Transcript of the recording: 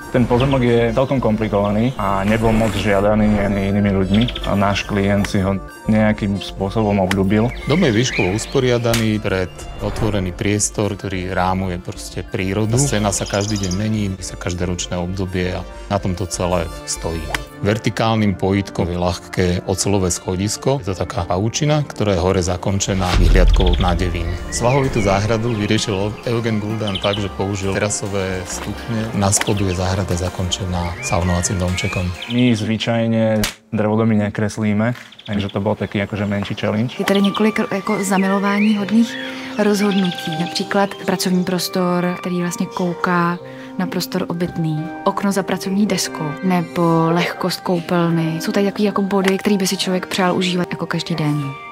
Ten pozemok je celkom komplikovaný a nebol moc žiadaný ani inými ľuďmi. A náš klient si ho nejakým spôsobom obľúbil. Dom je výškovo usporiadaný pred otvorený priestor, ktorý rámuje proste prírodu. Scéna sa každý deň mení, sa každé ročné obdobie a na tomto celé stojí. Vertikálnym pojitkom je ľahké oceľové schodisko. Je to taká pavučina, ktorá je hore zakončená vyhliadkou na Devín. Svahovitú záhradu vyriešil Eugen Gulden tak, že použil terasové stupne. Na spodu je záhrada zakončená saunovacím domčekom. My zvyčajne drevodomy nekreslíme, takže to bol taký akože menší challenge. Je tady několik jako zamilování hodných rozhodnutí. Například pracovní prostor, který vlastně kouká na prostor obytný, okno za pracovní deskou nebo lehkost koupelny. Jsou tady takové jako body, které by si člověk přál užívat jako každý den.